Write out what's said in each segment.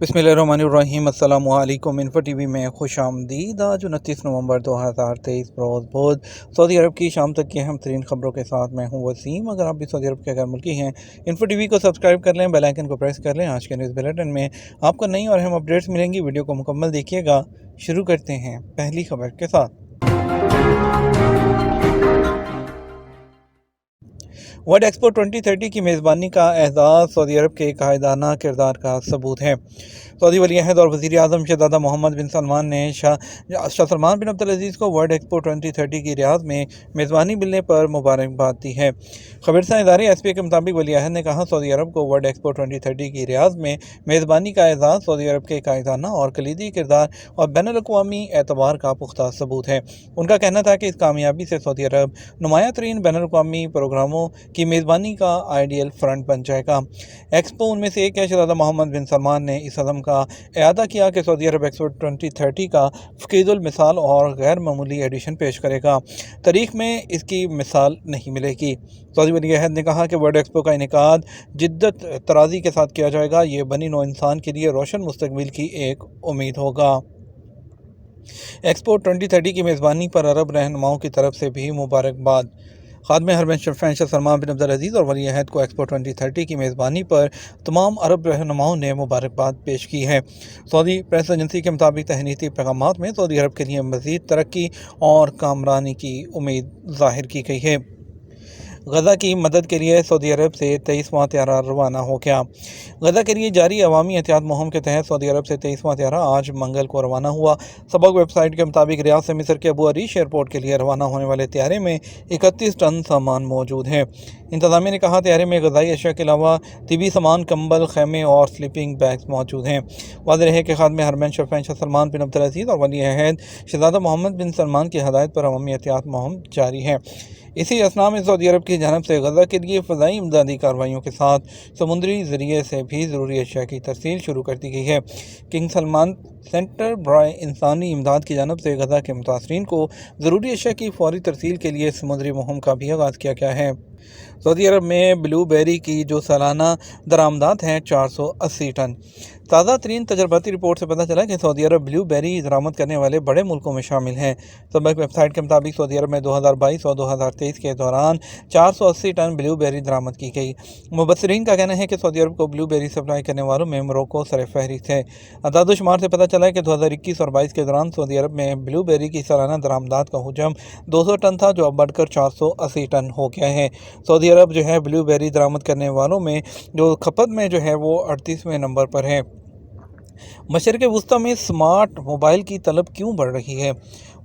बिस्मिल्लाहिर्रहमानिर्रहीम। अस्सलाम वालेकुम। इन्फो टीवी में खुश आमदीद। आज 29 नवंबर 2023 रोज़ बहुत सऊदी अरब की शाम तक की अहम तरीन खबरों के साथ मैं हूं वसीम। अगर आप भी सऊदी अरब के अगर मुल्की हैं, इन्फो टीवी को सब्सक्राइब कर लें, बेल आइकन को प्रेस कर लें। आज के न्यूज़ बुलेटिन में आपको नई और अहम अपडेट्स मिलेंगी। वीडियो को मुकम्मल देखिएगा। शुरू करते हैं पहली खबर के साथ। वर्ल्ड एक्सपो 2030 की मेज़बानी का एहसास सऊदी अरब के कायदाना किरदार का सबूत है। सऊदी वली अहद और वज़ीर आज़म शहज़ादा मोहम्मद बिन सलमान ने शाह सलमान बिन अब्दुल अज़ीज़ को वर्ल्ड एक्सपो 2030 की रियाद में मेज़बानी मिलने पर मुबारकबाद दी है। खबरसा इदारे एसपी के मुताबिक वली अहद ने कहा, सऊदी अरब को वर्ल्ड एक्सपो 2030 की रियाद में मेज़बानी का एहसास सऊदी अरब के कायदाना और कलीदी किरदार और बैनुल-अक़वामी एतबार का पुख्ता सबूत है। उनका कहना था कि इस कामयाबी से सऊदी अरब नुमाया तरीन बैनुल-अक़वामी प्रोग्रामों की मेज़बानी का आइडियल फ्रंट बन जाएगा। एक्सपो उनमें से एक है। शहज़ादा मोहम्मद बिन सलमान ने इस अज़म का इआदा किया कि सऊदी अरब एक्सपो 2030 का फ़कीदुल मिसाल और गैर मामूली एडिशन पेश करेगा। तारीख़ में इसकी मिसाल नहीं मिलेगी। सऊदी वली अहद ने कहा कि वर्ल्ड एक्सपो का इनेकाद जिद्दत तराज़ी के साथ किया जाएगा। ये बनी नौ इंसान के लिए रोशन मुस्तकबिल की एक उम्मीद होगा। एक्सपो 2030 की मेज़बानी पर अरब रहनुमाओं की तरफ से भी मुबारकबाद। खादम हरमैन शाह सलमान बिन अब्दुल अज़ीज़ और वली अहद को एक्सपो 2030 की मेज़बानी पर तमाम अरब रहनुमाओं ने मुबारकबाद पेश की है। सऊदी प्रेस एजेंसी के मुताबिक तहनीती पैगामात में सऊदी अरब के लिए मज़ीद तरक्की और कामरानी की उम्मीद ज़ाहिर की गई है। गज़ा की मदद के लिए सऊदी अरब से 23वां त्यारा रवाना हो गया। गज़ा के लिए जारी अवामी एहतियात मुहिम के तहत सऊदी अरब से 23वां त्यारा आज मंगल को रवाना हुआ। सबक वेबसाइट के मुताबिक रियाद से मिस्र के अबू अरीश एयरपोर्ट के लिए रवाना होने वाले त्यारे में 31 टन सामान मौजूद है। इंतज़ामिया ने कहा, त्यारे में ग़ज़ाई अशिया के अलावा तिबी सामान, कंबल, खैमे और स्लीपिंग बैग्स मौजूद हैं। वाज़ेह है कि खादम हरमैन शाह सलमान बिन अब्दुल अज़ीज़ और वली अहद शहज़ादा मोहम्मद बिन सलमान की हदायत पर अवामी एहतियात मुहिम जारी है। इसी असना में सऊदी अरब की जानब से गज़ा के लिए फ़ज़ाई इमदादी कार्रवाइयों के साथ समुद्री ज़रिए से भी ज़रूरी अशिया की तरसील शुरू कर दी गई है। किंग सलमान सेंटर बराए इंसानी इमदाद की जानब से गज़ा के मुतासरीन को ज़रूरी अशिया की फौरी तरसील के लिए समुद्री मुहिम का भी आगाज़ किया गया है। सऊदी अरब में ब्लूबेरी की जो सालाना दरामदात हैं 480 टन। ताज़ा तरीन तजर्बाती रिपोर्ट से पता चला कि सऊदी अरब ब्लूबेरी दरामद करने वाले बड़े मुल्कों में शामिल हैं। सबक वेबसाइट के मुताबिक सऊदी अरब में 2022 और 2023 के दौरान 480 टन ब्लूबेरी दरामद की गई। मुबसरीन का कहना है कि सऊदी अरब को ब्लूबेरी सप्लाई करने वालों में मोरक्को सरफहरिस्त है। अदाद-ओ-शुमार से पता चला है कि 2021 और 22 के दौरान सऊदी अरब में ब्लूबेरी की सालाना दरामदात का हुजम 200 टन था, जो अब बढ़कर 480 टन हो गया है। सऊदी अरब जो है ब्लूबेरी दरामद करने वालों में जो खपत में जो है वो 38वें नंबर पर है। मशरिक़ वुस्ता में स्मार्ट मोबाइल की तलब क्यों बढ़ रही है?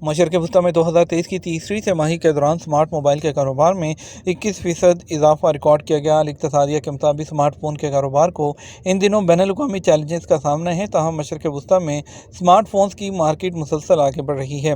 मशरिक़ वुस्ता में 2023 की तीसरी तिमाही के दौरान स्मार्ट मोबाइल के कारोबार में 21% इजाफा रिकॉर्ड किया गया। इक़्तिसादिया के मुताबिक स्मार्टफोन के कारोबार को इन दिनों बैनुल-अक़वामी चैलेंजेस का सामना है, ताहम मशरिक़ वुस्ता में स्मार्टफोन्स की मार्केट मुसलसल आगे बढ़ रही है।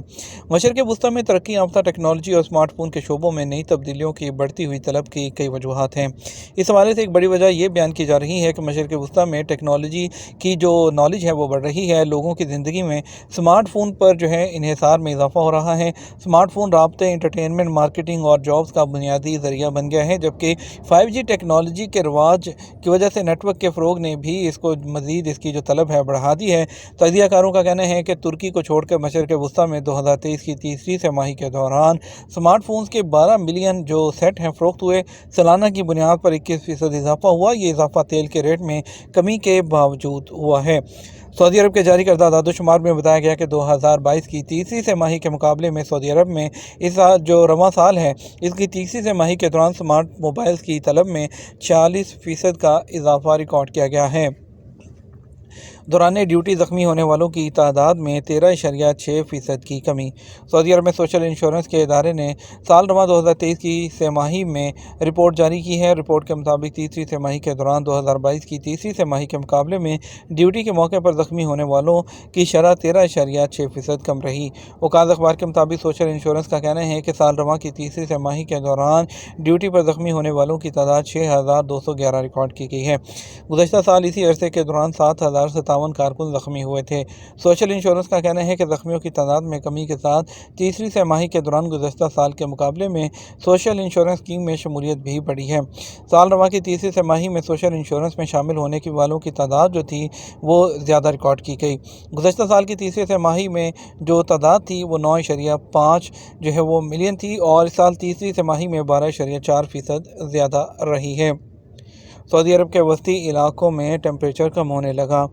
मशरिक़ वुस्ता में तरक्की याफ्ता टेक्नोलॉजी और स्मार्टफोन के शोबों में नई तब्दीलियों की बढ़ती हुई तलब की कई वजूहात हैं। इस हवाले से एक बड़ी वजह यह बयान की जा रही है कि मशरिक़ वुस्ता में टेक्नोलॉजी की जो नॉलेज है वो बढ़ रही है। लोगों की ज़िंदगी में स्मार्टफोन पर जो है इन्हिसार में इजाफा हो रहा है। स्मार्टफोन राब्ते, एंटरटेनमेंट, मार्केटिंग और जॉब्स का बुनियादी ज़रिया बन गया है, जबकि 5G टेक्नोलॉजी के रवाज की वजह से नेटवर्क के फ़रोग ने भी इसको मज़ीद इसकी जो तलब है बढ़ा दी है। तजियाकारों का कहना है कि तुर्की को छोड़कर मशरिक़ वुस्ता में 2023 की तीसरी तिमाही के दौरान स्मार्टफोन्स के 12 मिलियन जो सेट हैं फ़रोख्त हुए। सालाना की बुनियाद पर 21% इजाफा हुआ। ये इजाफा तेल के रेट में कमी के बावजूद हुआ है। सऊदी अरब के जारी करदा अदाद-ओ-शुमार में बताया गया कि 2022 की तीसरी तिमाही के मुकाबले में सऊदी अरब में इस जो रवां साल है, इसकी तीसरी तिमाही के दौरान स्मार्ट मोबाइल्स की तलब में 40% का इजाफा रिकॉर्ड किया गया है। दौरान ड्यूटी ज़ख्मी होने वालों की तादाद में 13.6% की कमी। सऊदी अरब में सोशल इंश्योरेंस के इदारे ने साल रवां 2023 की तिमाही में रिपोर्ट जारी की है। रिपोर्ट के मुताबिक तीसरी तिमाही के दौरान 2022 की तीसरी तिमाही के मुकाबले में ड्यूटी के मौके पर ज़ख्मी होने वालों की शरह 13.6% कम रही। वकालत अखबार के मुताबिक सोशल इंश्योरेंस का कहना है कि साल रवां की तीसरी तिमाही के दौरान ड्यूटी पर ज़ख्मी होने वालों की तादाद 6,211 रिकॉर्ड की गई है। गुज़श्ता साल इसी अरसे के दौरान 1057 कारकुन ज़ख्मी हुए थे। सोशल इंश्योरेंस का कहना है कि ज़ख्मियों की तादाद में कमी के साथ तीसरी तिमाही के दौरान गुज़श्ता साल के मुकाबले में सोशल इंश्योरेंस स्कीम में शमूलियत भी बढ़ी है। साल रवा की तीसरी तिमाही में सोशल इंश्योरेंस में शामिल होने की वालों की तादाद जो थी वो ज़्यादा रिकॉर्ड की गई। गुज़श्ता साल की तीसरी तिमाही में जो तादाद थी वो 9.5 जो है वो मिलियन थी और इस साल तीसरी तिमाही में 12.4% ज़्यादा रही है। सऊदी अरब के वस्ती इलाकों में टेम्परेचर कम होने लगा।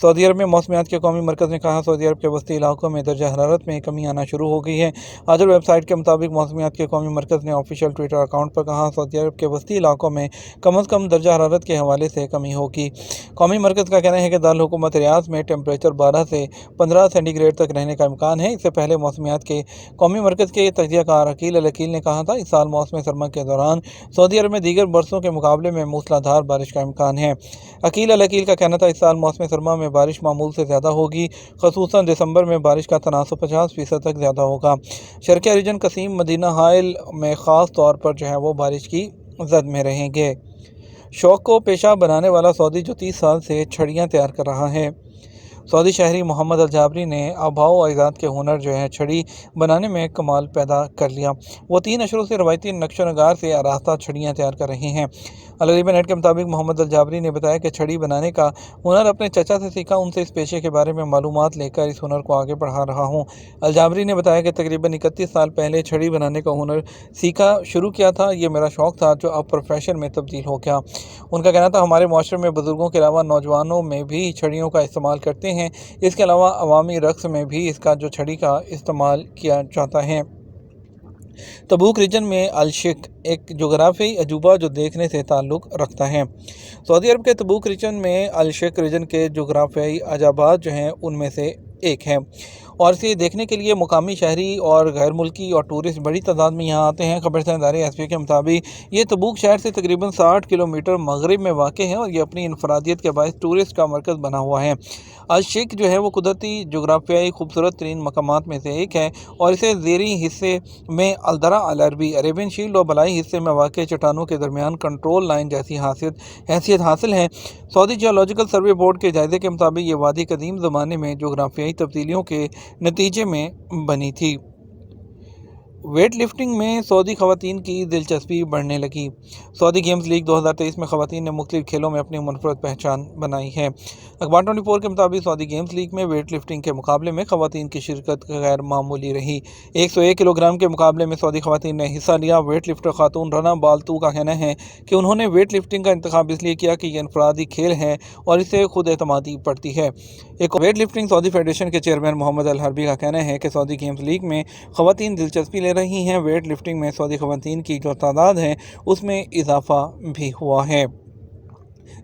सऊदी अरब में मौसमियात के कौमी मरकज़ ने कहा, सऊदी अरब के वस्ती इलाकों में दर्जा हरारत में कमी आना शुरू हो गई है। अदल वेबसाइट के मुताबिक मौसमियात के कौमी मरकज़ ने ऑफिशियल ट्विटर अकाउंट पर कहा, सऊदी अरब के वस्ती इलाकों में कम अज़ कम दर्जा हरारत के हवाले से कमी होगी। कौमी मरकज़ का कहना है कि दारुल हुकूमत रियाद में टेम्परेचर 12 से 15 सेंटीग्रेड तक रहने का इम्कान है। इससे पहले मौसमियात के कौमी मरकज़ के तजियाकार अकील अल अकील ने कहा था, इस साल मौसम सरमा के दौरान सऊदी अरब में दीगर बरसों के मुकाबले में मूसलाधार बारिश का इम्कान है। अकील अल अकील का कहना था, इस साल मौसम सरमा में बारिश मामूल से ज़्यादा होगी। खसूसन दिसंबर में बारिश का तनासुब 50% तक ज़्यादा होगा। शर्क़ी रीजन कसीम मदीना हाइल में ख़ास तौर पर जो है वो बारिश की जद में रहेंगे। शौक़ को पेशा बनाने वाला सऊदी जो 30 साल से छड़ियाँ तैयार कर रहा है। सऊदी शहरी मोहम्मद अल जाबरी ने आबाओ अजदाद के हुनर जो है छड़ी बनाने में कमाल पैदा कर लिया। वो 3 अशरों से रवायती नक्शो नगार से आरास्ता छड़ियाँ तैयार कर रहे हैं। अल अरबिया नेट के मुताबिक मोहम्मद अल जाबरी ने बताया कि छड़ी बनाने का हुनर अपने चचा से सीखा, उनसे इस पेशे के बारे में मालूमात लेकर इस हुनर को आगे बढ़ा रहा हूँ। अल जाबरी ने बताया कि तकरीबन 31 साल पहले छड़ी बनाने का हुनर सीखा शुरू किया था। ये मेरा शौक़ था जो अब प्रोफेशन में तब्दील हो गया। उनका कहना था, हमारे माशरे में बुज़ुर्गों के अलावा नौजवानों में भी छड़ियों का इस्तेमाल करते हैं। इसके अलावा अवामी रक़्स में भी इसका जो छड़ी का इस्तेमाल किया जाता है। तबूक रीजन में अल-शिक एक जोग्राफी अजूबा जो देखने से ताल्लुक़ रखता है। सऊदी अरब के तबूक रीजन में अल-शिक रीजन के जोग्राफियाई अजाबात जो हैं उनमें से एक है और इसे देखने के लिए मुकामी शहरी और गैर मुल्की और टूरिस्ट बड़ी तादाद में यहाँ आते हैं। खबरसार इदारे एसपी के मुताबिक ये तबूक शहर से तकरीबन 60 किलोमीटर मगरिब में वाक़ है और ये अपनी इनफरादियत के बायस टूरिस्ट का मरकज़ बना हुआ है। अल-शिक जो है वो कुदरती जोग्राफियाई खूबसूरत तरीन मकामात में से एक है और इसे ज़ेरी हिस्से में अलदरा अल-अरबी अरेबियन शील्ड और बलाई हिस्से में वाक़ चट्टानों के दरमियान कंट्रोल लाइन जैसी हैसियत हासिल है। सऊदी जियोलॉजिकल सर्वे बोर्ड के जायजे के मुताबिक ये वादी कदीम ज़माने में जोग्राफियाई तब्दीलियों के नतीजे में बनी थी। वेट लिफ्टिंग में सऊदी ख़वातीन की दिलचस्पी बढ़ने लगी। सऊदी गेम्स लीग 2023 में ख़वातीन ने मुख्तलिफ खेलों में अपनी मुनफरद पहचान बनाई है। अखबार 24 के मुताबिक सऊदी गेम्स लीग में वेट लिफ्टिंग के मुकाबले में ख़वातीन की शिरकत गैर मामूली रही। 101 किलोग्राम के मुकाबले में सऊदी ख़वातीन ने हिस्सा लिया। वेट लिफ्टर खातून रना बाल्तू का कहना है कि उन्होंने वेट लिफ्टिंग का इंतखाब इसलिए किया कि यह इनफरादी खेल है और इससे खुद एतमादी बढ़ती है। एक वेट लिफ्टिंग सऊदी फेडरेशन के चेयरमैन मोहम्मद अल हरबी का कहना है कि सऊदी गेम्स लीग में ख़वातीन दिलचस्पी ले रही हैं। वेट लिफ्टिंग में सऊदी ख़वातीन की जो तादाद है उसमें इजाफा भी हुआ है।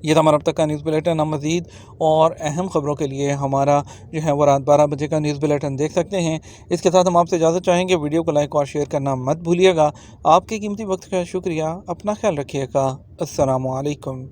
ये था हमारा अब तक का न्यूज़ बुलेटिन। हम मज़ीद और अहम ख़बरों के लिए हमारा जो है वो रात 12 बजे का न्यूज़ बुलेटिन देख सकते हैं। इसके साथ हम आपसे इजाज़त चाहेंगे। वीडियो को लाइक और शेयर करना मत भूलिएगा। आपके कीमती वक्त का शुक्रिया। अपना ख्याल रखिएगा। अस्सलामु अलैकुम।